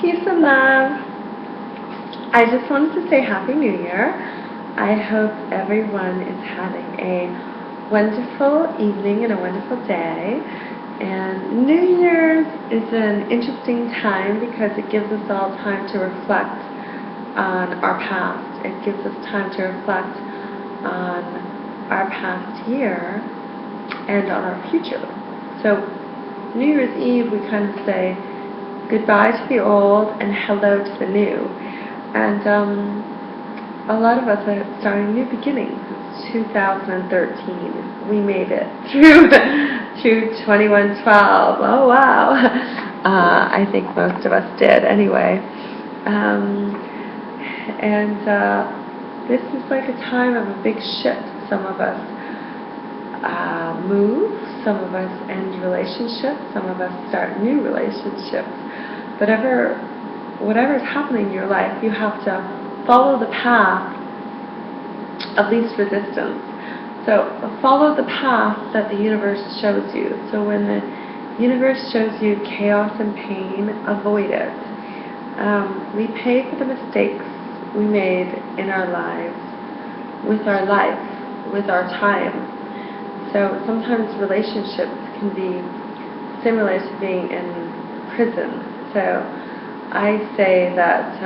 Peace and love. I just wanted to say Happy New Year. I hope everyone is having a wonderful evening and a wonderful day. And New Year's is an interesting time because it gives us all time to reflect on our past. It gives us time to reflect on our past year and on our future. So New Year's Eve, we kind of say goodbye to the old and hello to the new. And a lot of us are starting new beginnings. It's 2013. We made it through 2112. Oh, wow. I think most of us did anyway. This is like a time of a big shift. Some of us move, some of us end relationships, some of us start new relationships. Whatever's happening in your life, you have to follow the path of least resistance. So follow the path that the universe shows you. So when the universe shows you chaos and pain, avoid it. We pay for the mistakes we made in our lives, with our life, with our time. So sometimes relationships can be similar to being in prison. So I say that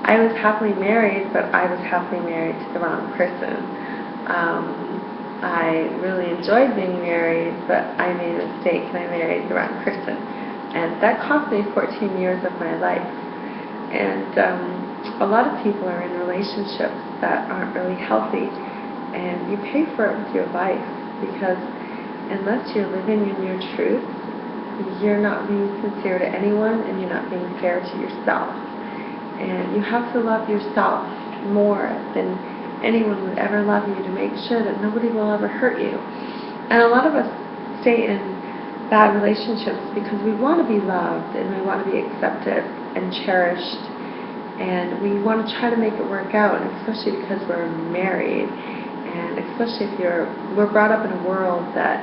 I was happily married, but I was happily married to the wrong person. I really enjoyed being married, but I made a mistake and I married the wrong person. And that cost me 14 years of my life. And a lot of people are in relationships that aren't really healthy. And you pay for it with your life, because unless you're living in your truth, you're not being sincere to anyone and you're not being fair to yourself. And you have to love yourself more than anyone would ever love you, to make sure that nobody will ever hurt you. And a lot of us stay in bad relationships because we want to be loved and we want to be accepted and cherished. And we want to try to make it work out, and especially because we're married. And especially if we're brought up in a world that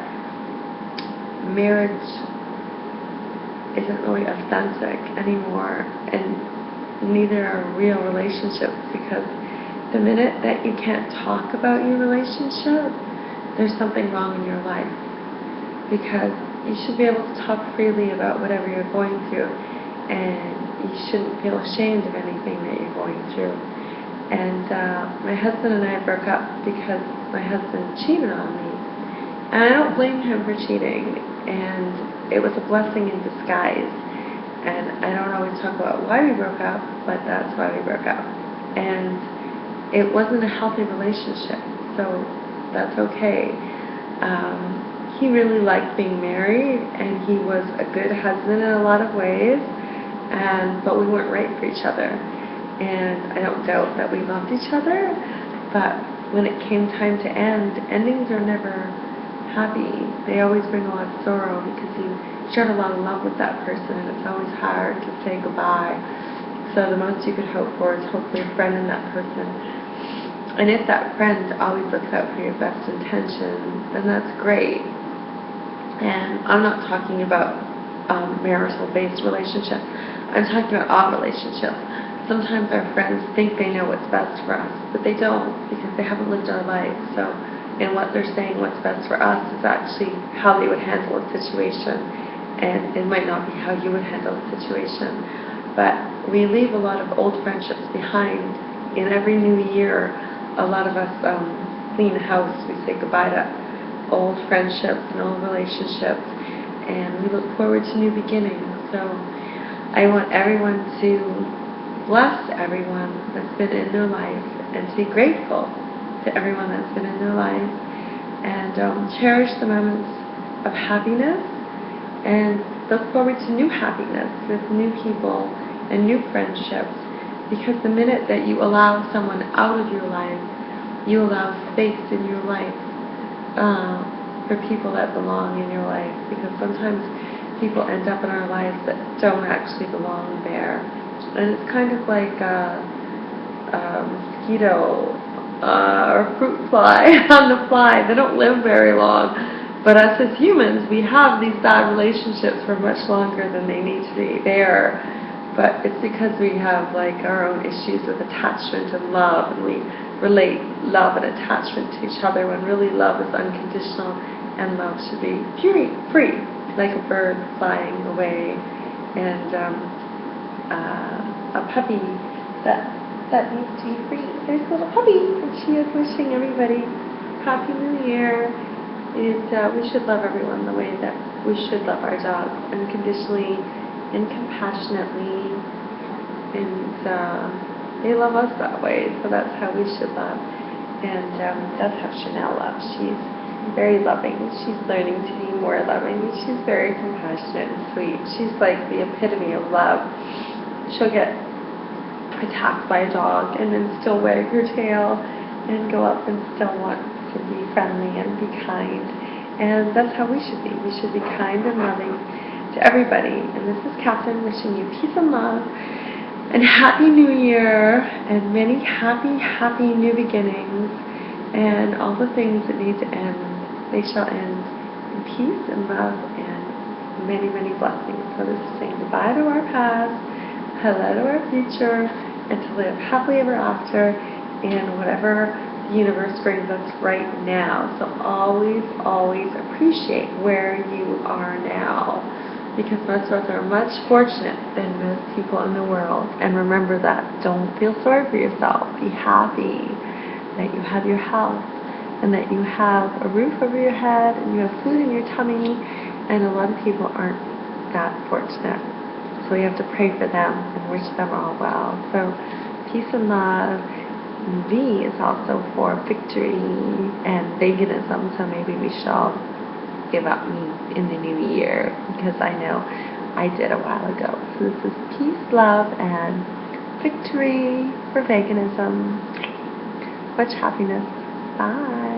marriage isn't really authentic anymore, and neither are real relationships, because the minute that you can't talk about your relationship, there's something wrong in your life. Because you should be able to talk freely about whatever you're going through, and you shouldn't feel ashamed of anything that you're going through. And my husband and I broke up because my husband cheated on me. And I don't blame him for cheating. And it was a blessing in disguise. And I don't always talk about why we broke up, but that's why we broke up. And it wasn't a healthy relationship, so that's okay. He really liked being married, and he was a good husband in a lot of ways, but we weren't right for each other. And I don't doubt that we loved each other, but when it came time to end, endings are never happy. They always bring a lot of sorrow, because you shared a lot of love with that person, and it's always hard to say goodbye. So the most you could hope for is hopefully a friend in that person. And if that friend always looks out for your best intentions, then that's great. And I'm not talking about marital-based relationships. I'm talking about all relationships. Sometimes our friends think they know what's best for us, but they don't, because they haven't lived our lives. So, and what they're saying what's best for us is actually how they would handle a situation, and it might not be how you would handle a situation. But we leave a lot of old friendships behind. In every new year, a lot of us clean house. We say goodbye to old friendships and old relationships, and we look forward to new beginnings. So I want everyone to bless everyone that's been in their life, and to be grateful to everyone that's been in their life, and cherish the moments of happiness, and look forward to new happiness with new people and new friendships, because the minute that you allow someone out of your life, you allow space in your life for people that belong in your life, because sometimes people end up in our lives that don't actually belong there. And it's kind of like a mosquito or a fruit fly on the fly. They don't live very long. But us as humans, we have these bad relationships for much longer than they need to be there. But it's because we have like our own issues with attachment and love, and we relate love and attachment to each other when really love is unconditional and love should be free, like a bird flying away, and a puppy that needs to be free. There's a little puppy, and she is wishing everybody Happy New Year. We should love everyone the way that we should love our dogs, unconditionally and compassionately, and they love us that way, so that's how we should love. And that's how Chanel loves. She's very loving. She's learning to be more loving. She's very compassionate and sweet. She's like the epitome of love. She'll get attacked by a dog and then still wag her tail and go up and still want to be friendly and be kind. And that's how we should be. We should be kind and loving to everybody. And this is Catherine wishing you peace and love and Happy New Year and many happy new beginnings, and all the things that need to end, they shall end in peace and love and many blessings. So this is saying goodbye to our past, hello to our future, and to live happily ever after in whatever the universe brings us right now. So always appreciate where you are now, because most of us are much fortunate than most people in the world. And remember that. Don't feel sorry for yourself. Be happy that you have your health and that you have a roof over your head and you have food in your tummy, and a lot of people aren't that fortunate. So we have to pray for them and wish them all well. So peace and love. V is also for victory and veganism, so maybe we shall give up meat in the new year, because I know I did a while ago. So this is peace, love, and victory for veganism. Much happiness. Bye.